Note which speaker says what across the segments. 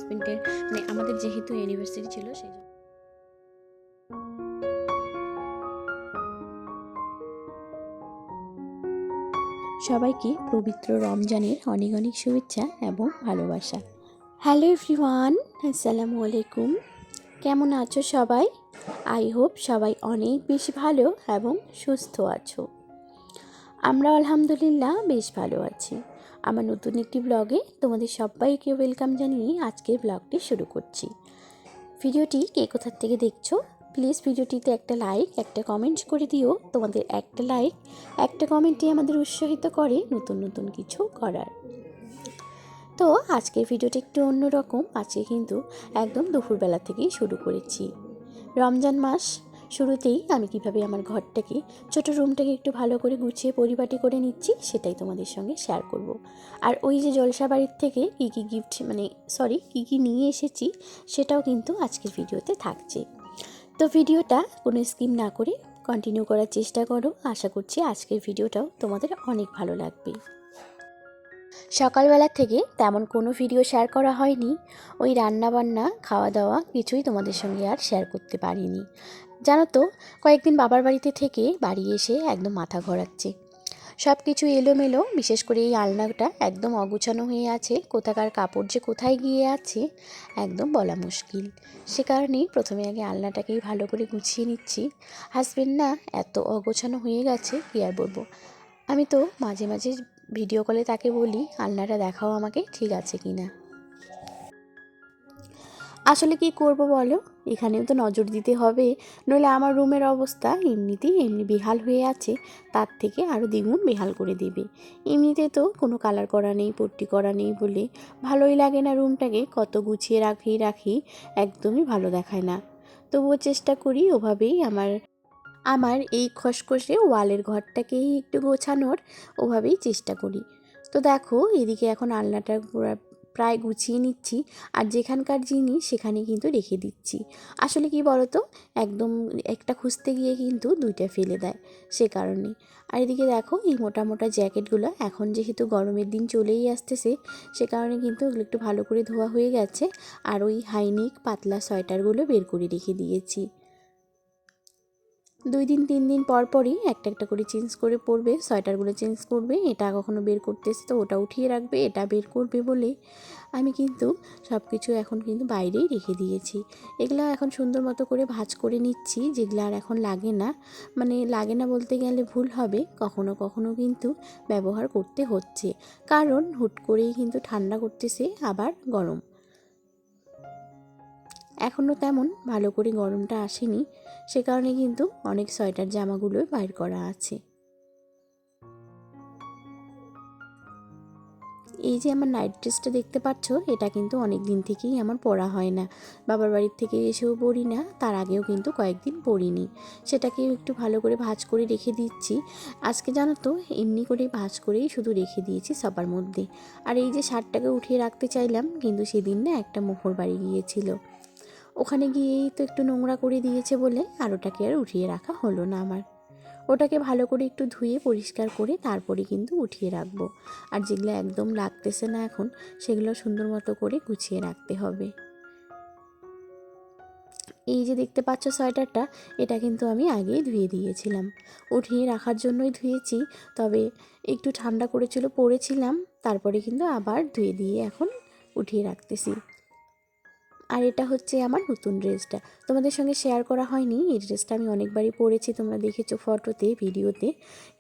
Speaker 1: হাজবেন্ডের মানে আমাদের যেহেতু অ্যানিভার্সারি ছিল সেই জন্য সবাইকে পবিত্র রমজানের অনেক অনেক শুভেচ্ছা এবং ভালোবাসা। হ্যালো এভরিওয়ান, আসসালামু আলাইকুম। কেমন আছো সবাই? আই হোপ সবাই অনেক বেশি ভালো এবং সুস্থ আছো। আমরা আলহামদুলিল্লাহ বেশ ভালো আছি। আমার নতুন একটি ব্লগে তোমাদের সবাইকে ওয়েলকাম জানিয়ে আজকের ব্লগটি শুরু করছি। ভিডিওটি কে কোথার থেকে দেখছো প্লিজ ভিডিওটিতে একটা লাইক একটা কমেন্ট করে দিও। তোমাদের একটা লাইক একটা কমেন্টই আমাদের উৎসাহিত করে নতুন নতুন কিছু করার। তো আজকের ভিডিওটা একটু অন্যরকম। আজকে কিন্তু একদম দুপুরবেলা থেকেই শুরু করেছি। রমজান মাস শুরুতেই আমি কিভাবে আমার ঘরটাকে ছোটো রুমটাকে একটু ভালো করে গুছিয়ে পরিপাটি করে নিচ্ছি সেটাই তোমাদের সঙ্গে শেয়ার করব। আর ওই যে জলসা বাড়ির থেকে কী কী গিফট কী কী নিয়ে এসেছি সেটাও কিন্তু আজকের ভিডিওতে থাকছে। তো ভিডিওটা কোনো স্কিপ না করে কন্টিনিউ করার চেষ্টা করো। আশা করছি আজকের ভিডিওটাও তোমাদের অনেক ভালো লাগবে। সকালবেলা থেকে তেমন কোনো ভিডিও শেয়ার করা হয়নি। ওই রান্নাবান্না খাওয়া দাওয়া কিছুই তোমাদের সঙ্গে আর শেয়ার করতে পারিনি। জানো তো, কয়েকদিন বাবার বাড়িতে থেকে বাড়ি এসে একদম মাথা ঘোরাচ্ছে। সব কিছু এলোমেলো, বিশেষ করে এই আলনাটা একদম অগুছানো হয়ে আছে। কোথাকার কাপড় যে কোথায় গিয়ে আছে একদম বলা মুশকিল। সে কারণেই প্রথমে আগে আলনাটাকেই ভালো করে গুছিয়ে নিচ্ছি। হাজবেন্ড না এত অগোছানো হয়ে গেছে কী আর বলবো। আমি তো মাঝে মাঝে ভিডিও কলে তাকে বলি আলনাটা দেখাও আমাকে ঠিক আছে কি না। আসলে কি করব বলো, এখানেও তো নজর দিতে হবে, নইলে আমার রুমের অবস্থা এমনিতেই বেহাল হয়ে আছে, তার থেকে আরও দ্বিগুণ বেহাল করে দেবে। এমনিতে তো কোনো কালার করা নেই, পট্টি করা নেই বলে ভালোই লাগে না। রুমটাকে কত গুছিয়ে রাখি একদমই ভালো দেখায় না। তবুও চেষ্টা করি ওভাবেই আমার এই খসখসে ওয়ালের ঘরটাকেই একটু গোছানোর, ওভাবেই চেষ্টা করি। তো দেখো এদিকে এখন আলনাটা প্রায় গুছিয়ে নিচ্ছি, আর যেখানকার জিনিস সেখানে কিন্তু রেখে দিচ্ছি। আসলে কি বলো তো, একদম একটা খুঁজতে গিয়ে কিন্তু দুইটা ফেলে দেয়, সে কারণে। আর এদিকে দেখো এই মোটা মোটা জ্যাকেটগুলো এখন যেহেতু গরমের দিন চলেই আসতেছে, সে কারণে কিন্তু ওগুলো একটু ভালো করে ধোয়া হয়ে গেছে। আর ওই হাইনেক পাতলা সোয়েটারগুলো বের করে রেখে দিয়েছি। 2 দিন 3 দিন পর পরই একটা একটা করে চেঞ্জ করে পরবে, সোয়েটারগুলো চেঞ্জ করবে। এটা কখনো বের করতেছে তো ওটা উঠিয়ে রাখবে, এটা বের করবে বলে আমি কিন্তু সব কিছু এখন কিন্তু বাইরেই রেখে দিয়েছি। এগুলো এখন সুন্দর মতো করে ভাঁজ করে নিচ্ছি, যেগুলো আর এখন লাগে না। লাগে না বলতে গেলে ভুল হবে, কখনো কখনো কিন্তু ব্যবহার করতে হচ্ছে, কারণ হুট করেই কিন্তু ঠান্ডা করতেছে আবার গরম। এখনও তেমন ভালো করে গরমটা আসেনি, সে কারণে কিন্তু অনেক সোয়েটার জামাগুলো বাইর করা আছে। এই যে আমার নাইট ড্রেসটা দেখতে পাচ্ছ, এটা কিন্তু অনেক দিন থেকেই আমার পরা হয় না। বাবার বাড়ির থেকে এসেও পরি না, তার আগেও কিন্তু কয়েকদিন পরিনি। সেটাকেও একটু ভালো করে ভাঁজ করে রেখে দিচ্ছি। আজকে জানো তো এমনি করে ভাঁজ করেই শুধু রেখে দিয়েছি সবার মধ্যে। আর এই যে শার্টটাকে উঠিয়ে রাখতে চাইলাম, কিন্তু সেদিন না একটা মোহর বাড়ি গিয়েছিল, ওখানে গিয়েই তো একটু নোংরা করে দিয়েছে বলে আর ওটাকে আর উঠিয়ে রাখা হলো না আমার। ওটাকে ভালো করে একটু ধুয়ে পরিষ্কার করে তারপরে কিন্তু উঠিয়ে রাখবো। আর যেগুলো একদম লাগতেছে না এখন, সেগুলো সুন্দর মতো করে গুছিয়ে রাখতে হবে। এই যে দেখতে পাচ্ছ সোয়েটারটা, এটা কিন্তু আমি আগেই ধুয়ে দিয়েছিলাম, উঠিয়ে রাখার জন্যই ধুয়েছি। তবে একটু ঠান্ডা করেছিল, পরেছিলাম, তারপরে কিন্তু আবার ধুয়ে দিয়ে এখন উঠিয়ে রাখতেছি। আর এটা হচ্ছে আমার নতুন ড্রেসটা, তোমাদের সঙ্গে শেয়ার করা হয়নি। এই ড্রেসটা আমি অনেকবারই পরেছি, তোমরা দেখেছো ফটোতে ভিডিওতে।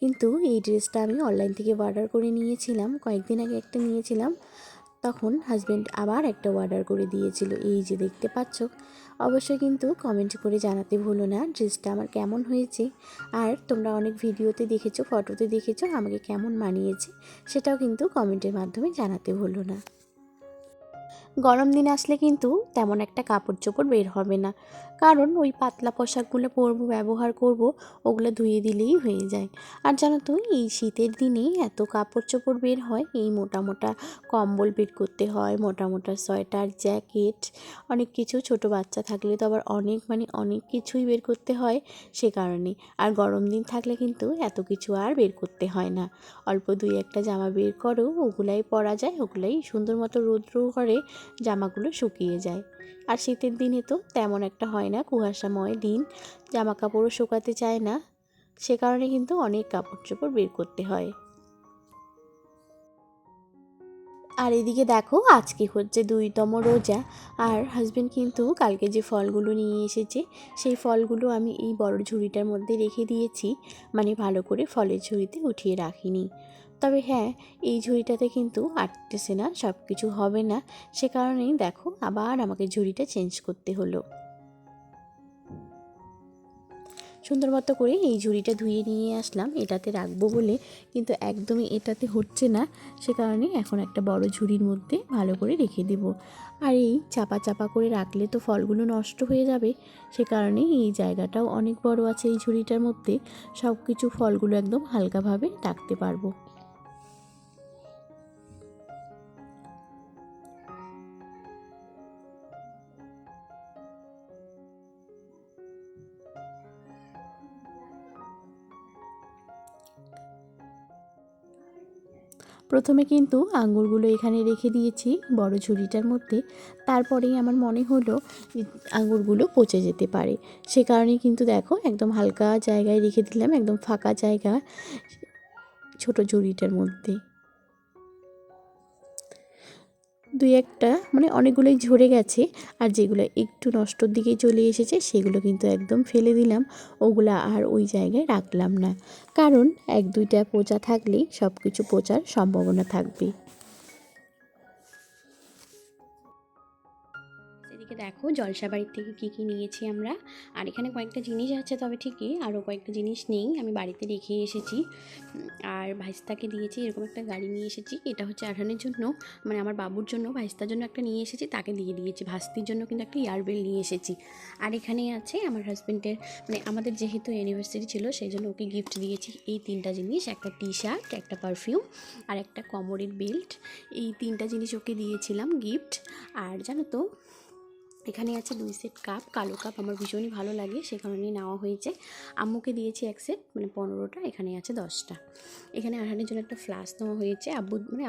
Speaker 1: কিন্তু এই ড্রেসটা আমি অনলাইন থেকে অর্ডার করে নিয়েছিলাম, কয়েকদিন আগে একটা নিয়েছিলাম, তখন হাজব্যান্ড আবার একটা অর্ডার করে দিয়েছিল। এই যে দেখতে পাচ্ছ। অবশ্যই কিন্তু কমেন্ট করে জানাতে ভুলো না ড্রেসটা আমার কেমন হয়েছে। আর তোমরা অনেক ভিডিওতে দেখেছো, ফটোতে দেখেছো আমাকে কেমন মানিয়েছে, সেটাও কিন্তু কমেন্টের মাধ্যমে জানাতে ভুলো না। গরম দিন আসলে কিন্তু তেমন একটা কাপড় চোপড় বের হবে না, কারণ ওই পাতলা পোশাকগুলো পরবো, ব্যবহার করব, ওগুলো ধুয়ে দিলেই হয়ে যায়। আর জানো তো এই শীতের দিনে এত কাপড় চোপড় বের হয়, এই মোটা মোটা কম্বল বের করতে হয়, মোটা মোটা সোয়েটার জ্যাকেট, অনেক কিছু। ছোট বাচ্চা থাকলে তো আবার অনেক কিছুই বের করতে হয়, সে কারণে। আর গরম দিন থাকলে কিন্তু এত কিছু আর বের করতে হয় না, অল্প 2-1টা জামা বের করো, ওগুলাই পরা যায়, ওগুলাই সুন্দর মতো রৌদ্র করে জামাগুলো শুকিয়ে যায়। আর শীতের দিনে তো তেমন একটা হয় না, কুয়াশাময় দিন, জামা কাপড়ও শুকাতে চায় না, সে কারণে কিন্তু অনেক কাপড় চোপড় বের করতে হয়। আর এদিকে দেখো আজকে হচ্ছে 2তম রোজা, আর হাজবেন্ড কিন্তু কালকে যে ফলগুলো নিয়ে এসেছে সেই ফলগুলো আমি এই বড় ঝুড়িটার মধ্যে রেখে দিয়েছি, মানে ভালো করে ফলের ঝুড়িতে উঠিয়ে রাখিনি। তবে হ্যাঁ, এই ঝুড়িটাতে কিন্তু আটতেছে না, সব কিছু হবে না, সে কারণেই দেখো আবার আমাকে ঝুড়িটা চেঞ্জ করতে হলো। সুন্দর মতো করে এই ঝুড়িটা ধুয়ে নিয়ে আসলাম এটাতে রাখবো বলে, কিন্তু একদমই এটাতে হচ্ছে না, সে কারণে এখন একটা বড় ঝুড়ির মধ্যে ভালো করে রেখে দেব। আর এই চাপা চাপা করে রাখলে তো ফলগুলো নষ্ট হয়ে যাবে, সে কারণে এই জায়গাটাও অনেক বড় আছে, এই ঝুড়িটার মধ্যে সব কিছু ফলগুলো একদম হালকাভাবে রাখতে পারবো। প্রথমে কিন্তু আঙুরগুলো এখানে রেখে দিয়েছি বড় ঝুড়িটার মধ্যে, তারপরেই আমার মনে হলো আঙুরগুলো পচে যেতে পারে, সে কারণে কিন্তু দেখো একদম হালকা জায়গায় রেখে দিলাম, একদম ফাঁকা জায়গা ছোট ঝুড়িটার মধ্যে। দুই একটা মানে অনেকগুলোই ঝরে গেছে, আর যেগুলো একটু নষ্টর দিকে চলে এসেছে সেগুলো কিন্তু একদম ফেলে দিলাম, ওগুলা আর ওই জায়গায় রাখলাম না, কারণ 1-2টা পচা থাকলেই সব কিছু পচার সম্ভাবনা থাকবে। এদিকে দেখো জলসাবাড়ির থেকে কী কী নিয়েছি আমরা, আর এখানে কয়েকটা জিনিস আছে, তবে ঠিকই আরও কয়েকটা জিনিস নেই, আমি বাড়িতে রেখে এসেছি। আর ভাইস্তাকে দিয়েছি, এরকম একটা গাড়ি নিয়ে এসেছি, এটা হচ্ছে আরহানের জন্য, মানে আমার বাবুর জন্য, ভাইস্তার জন্য একটা নিয়ে এসেছি, তাকে দিয়ে দিয়েছি। ভাস্তির জন্য কিন্তু একটা ইয়ারবেল নিয়ে এসেছি। আর এখানে আছে আমার হাজব্যান্ডের, মানে আমাদের যেহেতু অ্যানিভার্সারি ছিল সেই জন্য ওকে গিফট দিয়েছি এই 3টা জিনিস, একটা টি শার্ট, একটা পারফিউম আর একটা কোমরের বেল্ট, এই 3টা জিনিস ওকে দিয়েছিলাম গিফট। আর জানো তো এখানে আছে 2 সেট কাপ, কালো কাপ আমার ভীষণই ভালো লাগে, সে কারণেই নেওয়া হয়েছে। আম্মুকে দিয়েছি 1 সেট, মানে 15টা, এখানে আছে 10টা। এখানে আরহানের জন্য একটা ফ্লাস্ক নেওয়া হয়েছে,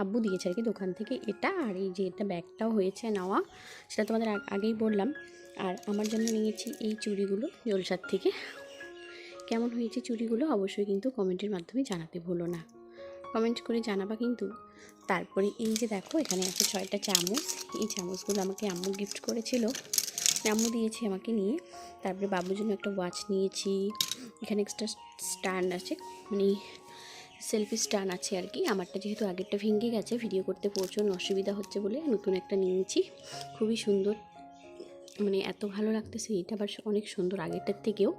Speaker 1: আব্বু দিয়েছে আর কি দোকান থেকে এটা, আর এই যে এটা ব্যাগটাও হয়েছে নেওয়া, সেটা তোমাদের আগেই বললাম। আর আমার জন্য নিয়েছি এই চুড়িগুলো জলসার থেকে। কেমন হয়েছে চুড়িগুলো অবশ্যই কিন্তু কমেন্টের মাধ্যমে জানাতে ভুলো না, কমেন্ট করে জানাবা কিন্তু। তারপরে এই যে দেখো এখানে আছে 6টা চামচ, এই চামচগুলো আমাকে আম্মু গিফট করেছিল, আম্মু দিয়েছে আমাকে নিয়ে। তারপরে বাবুর জন্য একটা ওয়াচ নিয়েছি, এখানে এক্সট্রা স্ট্যান্ড আছে, মানে সেলফি স্ট্যান্ড আছে আর কি, আমারটা যেহেতু আগেরটা ভেঙে গেছে ভিডিও করতে প্রচুর অসুবিধা হচ্ছে বলে নতুন একটা নিয়েছি, খুবই সুন্দর, মানে এত ভালো লাগতেছে, এটা আবার অনেক সুন্দর আগেরটার থেকেও।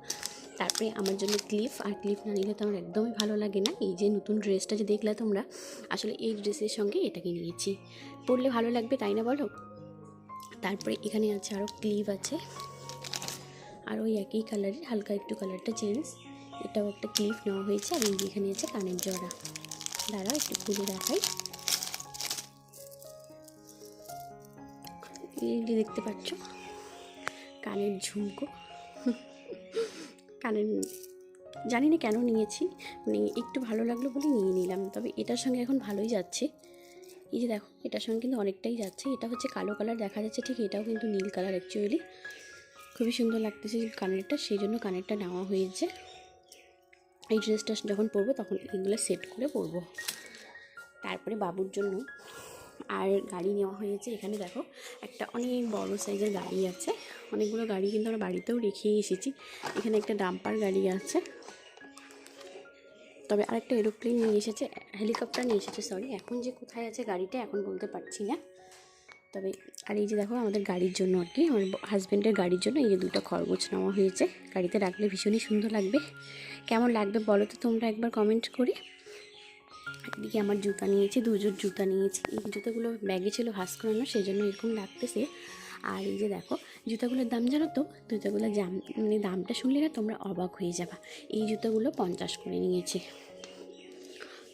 Speaker 1: তারপরে আমার জন্য ক্লিপ, আর ক্লিপ না নিলে তো আমার একদমই ভালো লাগে না। এই যে নতুন ড্রেসটা যে দেখলে তোমরা, আসলে এই ড্রেসের সঙ্গে এটাকে নিয়েছি, পরলে ভালো লাগবে তাই না বলো। তারপরে এখানে আছে আরও ক্লিপ আছে, আর ওই একই কালারের হালকা একটু কালারটা চেঞ্জ, এটাও একটা ক্লিপ নেওয়া হয়েছে। আর এই এখানে আছে কানের জড়া, দাঁড়াও একটু খুলে দেখাই, এই যে দেখতে পাচ্ছ কানের ঝুমকো, কানের, জানি না কেন নিয়েছি, মানে একটু ভালো লাগলো বলে নিয়ে নিলাম, তবে এটার সঙ্গে এখন ভালোই যাচ্ছে। এই যে দেখো এটার সঙ্গে কিন্তু অনেকটাই যাচ্ছে, এটা হচ্ছে কালো কালার দেখা যাচ্ছে ঠিক, এটাও কিন্তু নীল কালার অ্যাকচুয়ালি, খুবই সুন্দর লাগতেছে কানেরটা, সেই জন্য কানেরটা নেওয়া হয়েছে। এই ড্রেসটা যখন পরবো তখন এগুলো সেট করে পরবো। তারপরে বাবুর জন্য আর গাড়ি নেওয়া হয়েছে, এখানে দেখো একটা অনেক বড় সাইজের গাড়ি আছে, অনেকগুলো গাড়ি কিন্তু আমরা বাড়িতেও রেখে এসেছি। এখানে একটা ডাম্পার গাড়ি আছে, তবে আরেকটা এরোপ্লেন নিয়ে এসেছে, হেলিকপ্টার নিয়ে এসেছে সরি, এখন যে কোথায় আছে গাড়িটা এখন বলতে পারছি না। তবে আর এই যে দেখো আমাদের গাড়ির জন্য আর কি, আমার হাজব্যান্ডের গাড়ির জন্য এই যে 2টা খরগোশ নেওয়া হয়েছে, গাড়িতে রাখলে ভীষণই সুন্দর লাগবে। কেমন লাগবে বলো তো তোমরা একবার কমেন্ট করে। এদিকে আমার জুতা নিয়েছি, 2 জোড় জুতা নিয়েছি, এই জুতোগুলো ব্যাগে ছিল ভাঁজ করানো, সেই জন্য এরকম লাগতেছে। আর এই যে দেখো জুতাগুলোর দাম জানো তো, জুতাগুলোর মানে দামটা শুনলে না তোমরা অবাক হয়ে যাবা, এই জুতোগুলো 50 করে নিয়েছে।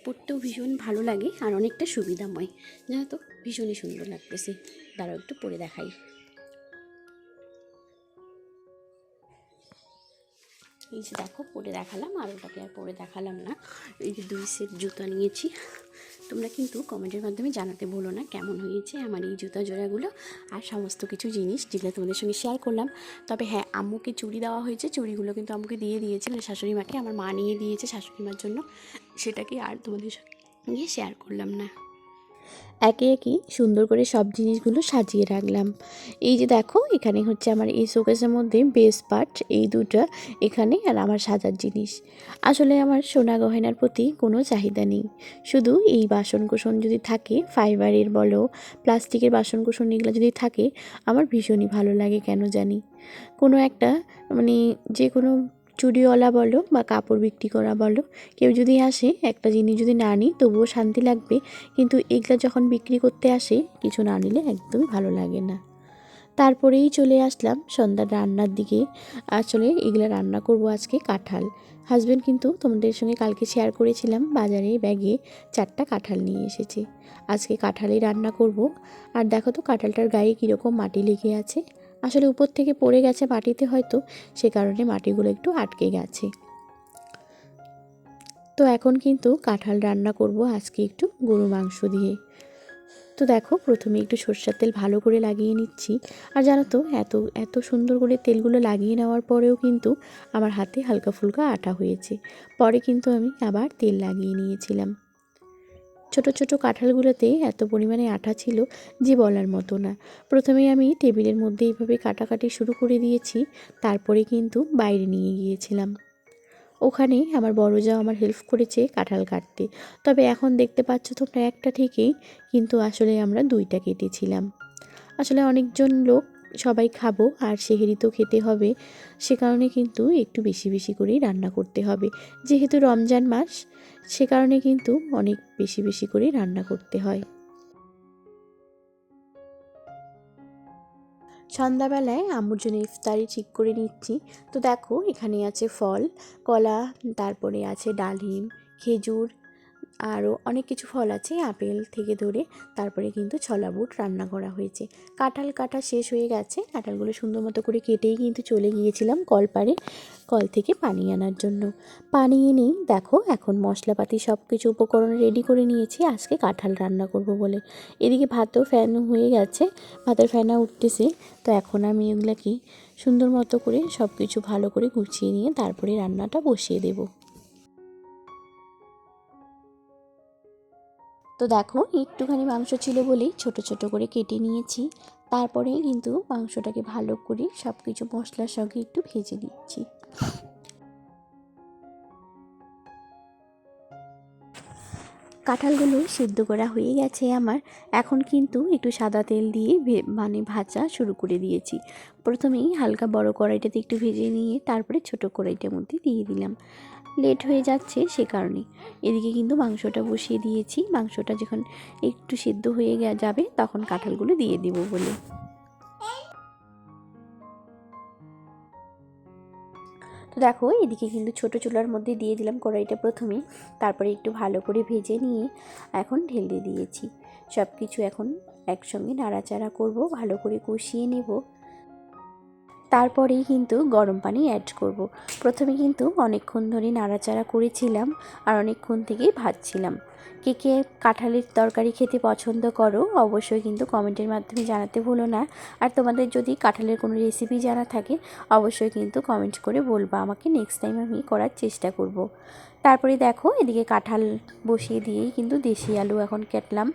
Speaker 1: পরতেও ভীষণ ভালো লাগে আর অনেকটা সুবিধাময়, জানো তো ভীষণই সুন্দর লাগতেছে। দাঁড়াও একটু পরে দেখাই, এই যে দেখো পরে দেখালাম, আর ওটাকে আর পরে দেখালাম না। এই যে 2 সেট জুতা নিয়েছি, তোমরা কিন্তু কমেন্টের মাধ্যমে জানাতে ভুলো না কেমন হয়েছে আমার এই জুতা জোড়াগুলো আর সমস্ত কিছু জিনিস যেগুলো তোমাদের সঙ্গে শেয়ার করলাম। তবে হ্যাঁ, আম্মুকে চুড়ি দেওয়া হয়েছে, চুড়িগুলো কিন্তু আম্মুকে দিয়ে দিয়েছে, মানে শাশুড়ি মাকে আমার মা নিয়ে দিয়েছে শাশুড়ি মার জন্য, সেটাকে আর তোমাদের সঙ্গে শেয়ার করলাম না। একে একে সুন্দর করে সব জিনিসগুলো সাজিয়ে রাখলাম। এই যে দেখো, এখানে হচ্ছে আমার এই শোকেসের মধ্যে বেস্ট পার্ট এই দুটো এখানে, আর আমার সাজার জিনিস। আসলে আমার সোনা গয়নার প্রতি কোনো চাহিদা নেই, শুধু এই বাসনকোসন যদি থাকে, ফাইবারের বলো প্লাস্টিকের বাসনকোসন এগুলো যদি থাকে, আমার ভীষণই ভালো লাগে কেন জানি। কোনো একটা মানে যে কোনো চুড়িওয়ালা বলো বা কাপড় বিক্রি করা বলো, কেউ যদি আসে একটা জিনিস যদি না নিই তবুও শান্তি লাগবে, কিন্তু এগুলা যখন বিক্রি করতে আসে কিছু না নিলে একদমই ভালো লাগে না। তারপরেই চলে আসলাম সন্ধ্যার রান্নার দিকে। আসলে এগুলো রান্না করব আজকে কাঁঠাল। হাজব্যান্ড কিন্তু তোমাদের সঙ্গে কালকে শেয়ার করেছিলাম বাজারে ব্যাগে 4টা কাঁঠাল নিয়ে এসেছে। আজকে কাঁঠালই রান্না করব। আর দেখো তো কাঁঠালটার গায়ে কীরকম মাটি লেগে আছে, আসলে উপর থেকে পড়ে গেছে মাটিতে, হয়তো সে কারণে মাটিগুলো একটু আটকে গেছে। তো এখন কিন্তু কাঁঠাল রান্না করব আজকে একটু গরু মাংস দিয়ে। তো দেখো, প্রথমে একটু সরষের তেল ভালো করে লাগিয়ে নিচ্ছি। আর জানো তো, এত এত সুন্দর করে তেলগুলো লাগিয়ে নেওয়ার পরেও কিন্তু আমার হাতে হালকা ফুলকা আঠা হয়েছে। পরে কিন্তু আমি আবার তেল লাগিয়ে নিয়েছিলাম। ছোট ছোট কাঁঠালগুলোতে এত পরিমাণে আঠা ছিল যে বলার মতো না। প্রথমেই আমি টেবিলের মধ্যে এইভাবে কাটাকাটি শুরু করে দিয়েছি, তারপরে কিন্তু বাইরে নিয়ে গিয়েছিলাম। ওখানে আমার বড় জাও আমার হেল্প করেছে কাঁঠাল কাটতে। তবে এখন দেখতে পাচ্ছ তোমরা একটা থেকেই, কিন্তু আসলে আমরা 2টা কেটেছিলাম। আসলে অনেকজন লোক, সবাই খাবো আর সেহেরি তো খেতে হবে, সে কারণে কিন্তু একটু বেশি বেশি করেই রান্না করতে হবে। যেহেতু রমজান মাস, সে কারণে কিন্তু অনেক বেশি বেশি করেই রান্না করতে হয়। সন্ধ্যাবেলায় আম্মুর জন্য ইফতারি ঠিক করে নিচ্ছি। তো দেখো, এখানে আছে ফল, কলা, তারপরে আছে ডালিম, খেজুর, আরও অনেক কিছু ফল আছে, আপেল থেকে ধরে। তারপরে কিন্তু ছোলা বুট রান্না করা হয়েছে। কাঁঠাল কাটা শেষ হয়ে গেছে, কাঁঠালগুলো সুন্দর মতো করে কেটেই কিন্তু চলে গিয়েছিলাম কলপাড়ে, কল থেকে পানি আনার জন্য। পানি এনেই দেখো এখন মশলাপাতি সব কিছু উপকরণ রেডি করে নিয়েছি আজকে কাঁঠাল রান্না করব বলে। এদিকে ভাতও ফ্যান হয়ে গেছে, ভাতের ফ্যানা উঠতেছে। তো এখন আমি এগুলাকে সুন্দর মতো করে সব কিছু ভালো করে গুছিয়ে নিয়ে তারপরে রান্নাটা বসিয়ে দেবো। তো দেখো, একটুখানি মাংস ছিল বলেই ছোট ছোট করে কেটে নিয়েছি। তারপরে কিন্তু মাংসটাকে ভালো করে সব কিছু মশলার সঙ্গে একটু ভেজে দিচ্ছি। কাঁঠালগুলো সিদ্ধ করা হয়ে গেছে আমার। এখন কিন্তু একটু সাদা তেল দিয়ে মানে ভাজা শুরু করে দিয়েছি। প্রথমেই হালকা বড় কড়াইটাতে একটু ভেজে নিয়ে তারপরে ছোট কড়াইটার মধ্যে দিয়ে দিলাম। লেট হয়ে যাচ্ছে সে কারণে। এদিকে কিন্তু মাংসটা বসিয়ে দিয়েছি, মাংসটা যখন একটু সিদ্ধ হয়ে যাবে তখন কাঁঠালগুলো দিয়ে দিব বলে। তো দেখো, এদিকে কিন্তু ছোট চুলার মধ্যে দিয়ে দিলাম কড়াইটা প্রথমে, তারপরে একটু ভালো করে ভেজে নিয়ে এখন ঢেলে দিয়েছি। সব কিছু এখন একসঙ্গে নাড়াচাড়া করব, ভালো করে কষিয়ে নেব। তারপরেই কিন্তু গরম পানি অ্যাড করব। প্রথমে কিন্তু অনেকক্ষণ ধরে নাড়াচাড়া করেছিলাম আর অনেকক্ষণ থেকেই ভাজছিলাম। কে কে কাঁঠালের তরকারি খেতে পছন্দ করো অবশ্যই কিন্তু কমেন্টের মাধ্যমে জানাতে ভুলো না। আর তোমাদের যদি কাঁঠালের কোনো রেসিপি জানা থাকে অবশ্যই কিন্তু কমেন্ট করে বলবা আমাকে, নেক্সট টাইম আমি করার চেষ্টা করব। তারপরে দেখো, এদিকে কাঁঠাল বসিয়ে দিয়েই কিন্তু দেশি আলু এখন কাটলাম,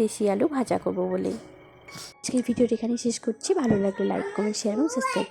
Speaker 1: দেশি আলু ভাজা করব বলে। আজকের ভিডিওটি এখানে শেষ করছি। ভালো লাগলে লাইক, কমেন্ট, শেয়ার এবং সাবস্ক্রাইব।